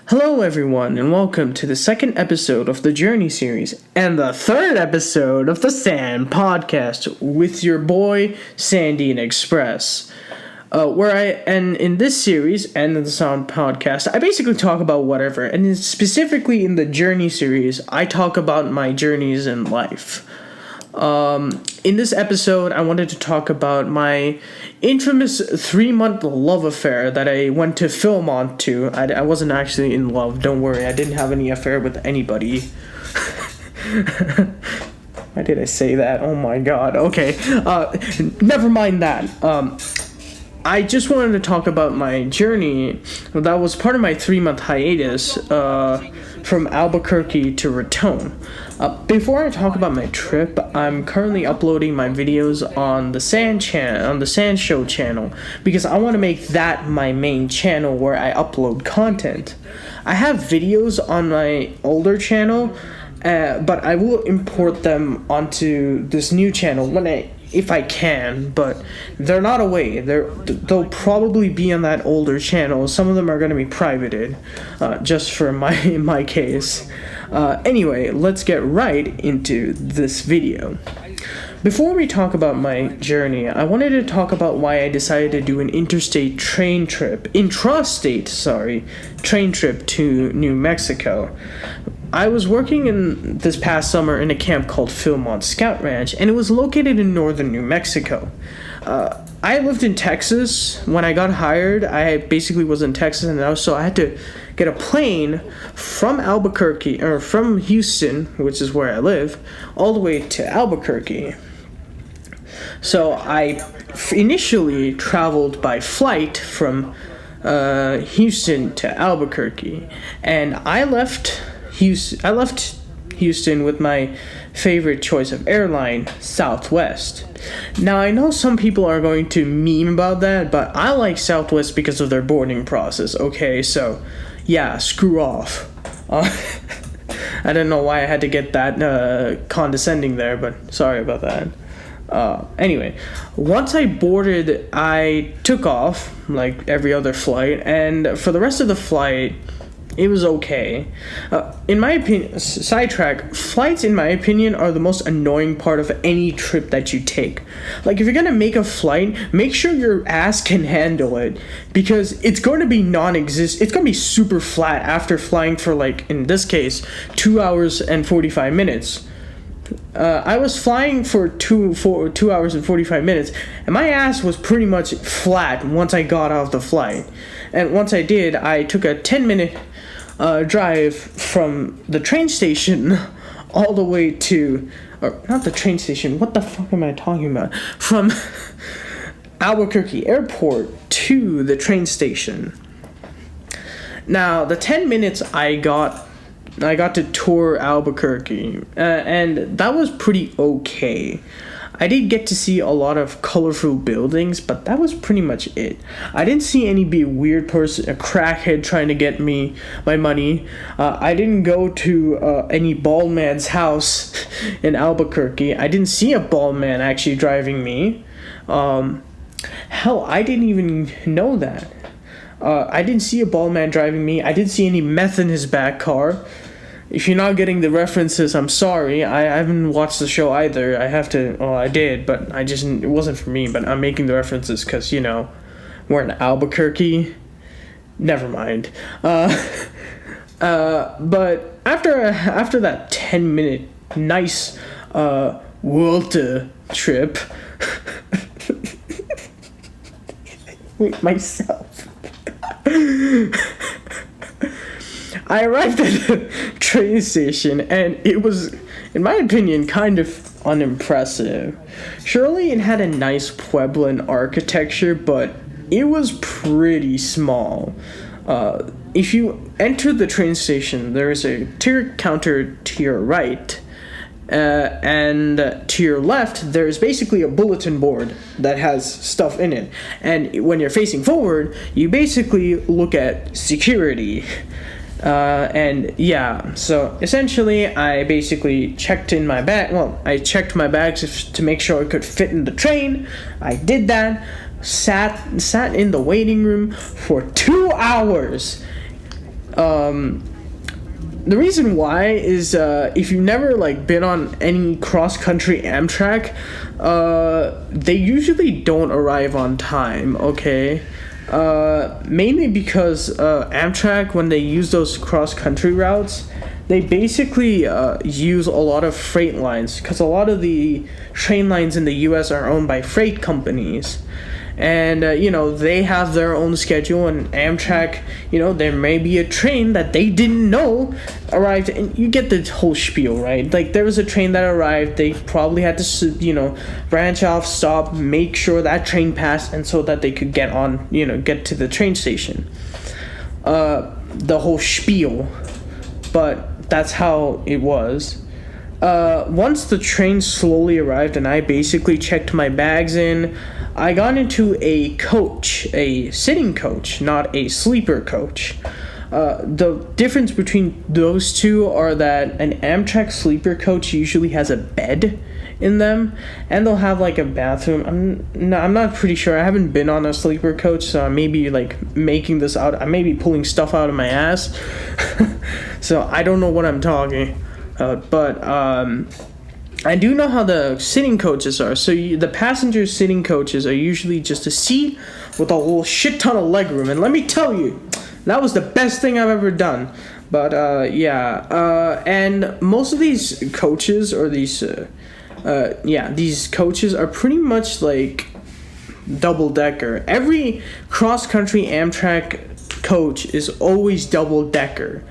Hello, everyone, and welcome to the second episode of the Journey series and the third episode of the Sand Podcast with your boy Sandy and Express. In this series and in the Sound Podcast, I basically talk about whatever, and specifically in the Journey series, I talk about my journeys in life. In this episode, I wanted to talk about my infamous 3-month love affair that I went to Philmont to. I wasn't actually in love, don't worry, I didn't have any affair with anybody. Why did I say that? Oh my god, okay. Never mind that. I just wanted to talk about my journey. That was part of my 3-month hiatus from Albuquerque to Raton. Before I talk about my trip, I'm currently uploading my videos on the Sand Show channel because I want to make that my main channel where I upload content. I have videos on my older channel, but I will import them onto this new channel if I can, but they're not away. They'll probably be on that older channel. Some of them are going to be privated, just for my case. Anyway, let's get right into this video. Before we talk about my journey, I wanted to talk about why I decided to do an intrastate train trip to New Mexico. I was working in this past summer in a camp called Philmont Scout Ranch, and it was located in northern New Mexico. I lived in Texas when I got hired. I basically was in Texas, and so I had to get a plane from Albuquerque, or from Houston, which is where I live, all the way to Albuquerque. So I initially traveled by flight from Houston to Albuquerque, and I left Houston with my favorite choice of airline, Southwest. Now, I know some people are going to meme about that, but I like Southwest because of their boarding process, okay? So, yeah, screw off. I don't know why I had to get that condescending there, but sorry about that. Anyway, once I boarded, I took off, like every other flight, and for the rest of the flight, it was okay. In my opinion, sidetrack, flights, in my opinion, are the most annoying part of any trip that you take. Like, if you're gonna make a flight, make sure your ass can handle it, because it's going to be it's going to be super flat after flying for, like, in this case, 2 hours and 45 minutes. I was flying for 2 hours and 45 minutes, and my ass was pretty much flat once I got off the flight. And once I did, I took a 10-minute drive from the train station all the way to, or not the train station, what the fuck am I talking about? From Albuquerque Airport to the train station. Now, the 10 minutes I got to tour Albuquerque, and that was pretty okay. I did get to see a lot of colorful buildings, but that was pretty much it. I didn't see any weird person, a crackhead trying to get my money. I didn't go to any bald man's house in Albuquerque. I didn't see a bald man actually driving me. Hell, I didn't even know that. I didn't see a bald man driving me. I didn't see any meth in his back car. If you're not getting the references, I'm sorry. I haven't watched the show either. I did, but it wasn't for me. But I'm making the references because, we're in Albuquerque. Never mind. But after that 10-minute nice Vuelta trip, wait, myself. I arrived at the train station, and it was, in my opinion, kind of unimpressive. Surely it had a nice Pueblan architecture, but it was pretty small. If you enter the train station, there is a ticket counter to your right, and to your left, there's basically a bulletin board that has stuff in it. And when you're facing forward, you basically look at security. So essentially I basically checked my bags to make sure I could fit in the train. I did that, sat in the waiting room for 2 hours. The reason why is if you've never like been on any cross-country Amtrak, they usually don't arrive on time, okay? Mainly because Amtrak, when they use those cross-country routes, they basically use a lot of freight lines, because a lot of the train lines in the US are owned by freight companies. And, they have their own schedule, and Amtrak, there may be a train that they didn't know arrived, and you get the whole spiel, right? Like, there was a train that arrived, they probably had to, branch off, stop, make sure that train passed, and so that they could get to the train station. The whole spiel. But that's how it was. Once the train slowly arrived and I basically checked my bags in, I got into a coach, a sitting coach, not a sleeper coach. The difference between those two are that an Amtrak sleeper coach usually has a bed in them, and they'll have like a bathroom. I'm not pretty sure. I haven't been on a sleeper coach, so I may be like making this out. I may be pulling stuff out of my ass. So I don't know what I'm talking about, but I do know how the sitting coaches are. So the passenger sitting coaches are usually just a seat with a whole shit ton of legroom. And let me tell you, that was the best thing I've ever done. But and most of these coaches or these coaches are pretty much like double-decker. Every cross-country Amtrak coach is always double-decker.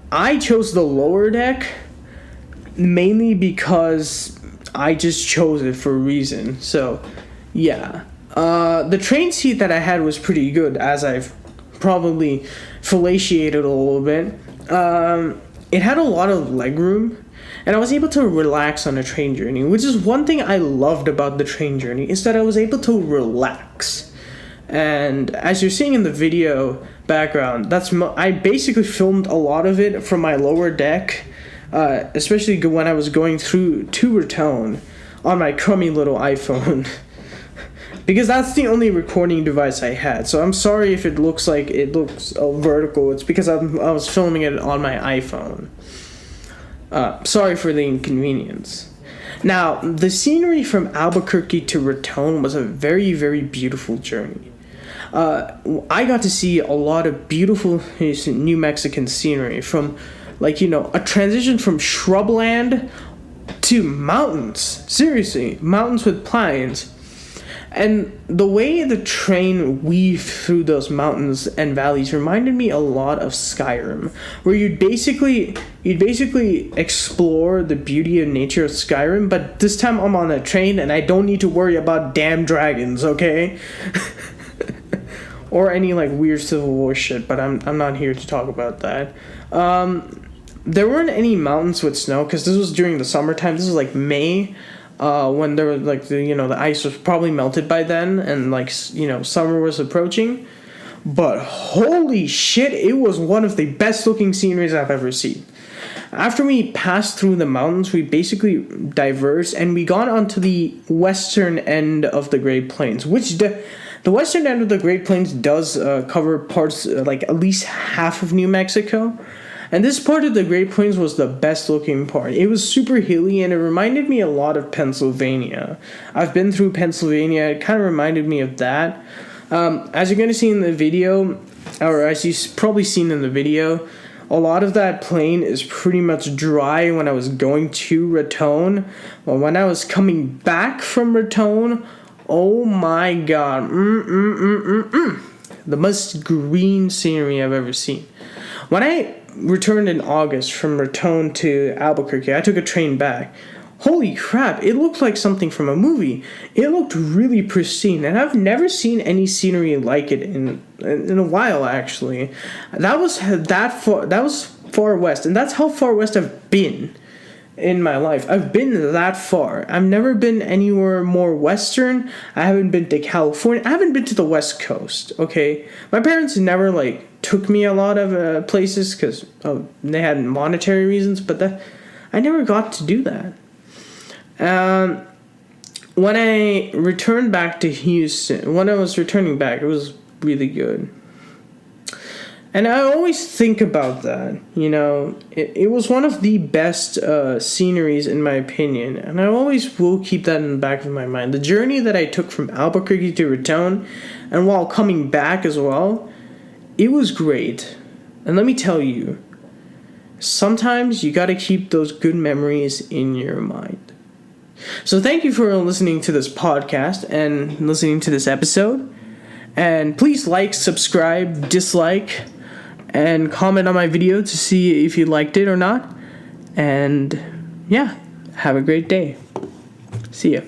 I chose the lower deck mainly because I just chose it for a reason. So, yeah. The train seat that I had was pretty good, as I've probably fellatiated a little bit. It had a lot of legroom, and I was able to relax on a train journey, which is one thing I loved about the train journey, is that I was able to relax. And as you're seeing in the video background, I basically filmed a lot of it from my lower deck, especially when I was going through to Raton on my crummy little iPhone. Because that's the only recording device I had. So I'm sorry if it looks vertical. It's because I was filming it on my iPhone. Sorry for the inconvenience. Now, the scenery from Albuquerque to Raton was a very, very beautiful journey. I got to see a lot of beautiful New Mexican scenery, from a transition from shrubland to mountains. Seriously, mountains with pines. And the way the train weaved through those mountains and valleys reminded me a lot of Skyrim, where you'd basically explore the beauty and nature of Skyrim, but this time I'm on a train and I don't need to worry about damn dragons, okay? Or any weird Civil War shit, but I'm not here to talk about that. There weren't any mountains with snow because this was during the summertime. This was May. When there was the ice was probably melted by then, and summer was approaching. But holy shit, it was one of the best looking sceneries I've ever seen. After we passed through the mountains, we basically diverged and we got onto the western end of the Great Plains, which the western end of the Great Plains does cover parts at least half of New Mexico. And this part of the Great Plains was the best looking part. It was super hilly and it reminded me a lot of Pennsylvania. I've been through Pennsylvania. It kind of reminded me of that. As you're going to see in the video, or as you've probably seen in the video, a lot of that plain is pretty much dry when I was going to Raton. Well, when I was coming back from Raton, oh my god. The most green scenery I've ever seen. When I returned in August from Raton to Albuquerque, I took a train back. Holy crap, it looked like something from a movie. It looked really pristine, and I've never seen any scenery like it in a while, actually. That was far west, and that's how far west I've been in my life. I've been that far. I've never been anywhere more western. I haven't been to California. I haven't been to the West Coast, okay? My parents never, took me a lot of places because they had monetary reasons, but I never got to do that. When I returned back to Houston, when I was returning back, it was really good. And I always think about that, it was one of the best sceneries in my opinion, and I always will keep that in the back of my mind. The journey that I took from Albuquerque to Raton, and while coming back as well, it was great. And let me tell you, sometimes you gotta keep those good memories in your mind. So thank you for listening to this podcast and listening to this episode. And please like, subscribe, dislike, and comment on my video to see if you liked it or not. And yeah, have a great day. See ya.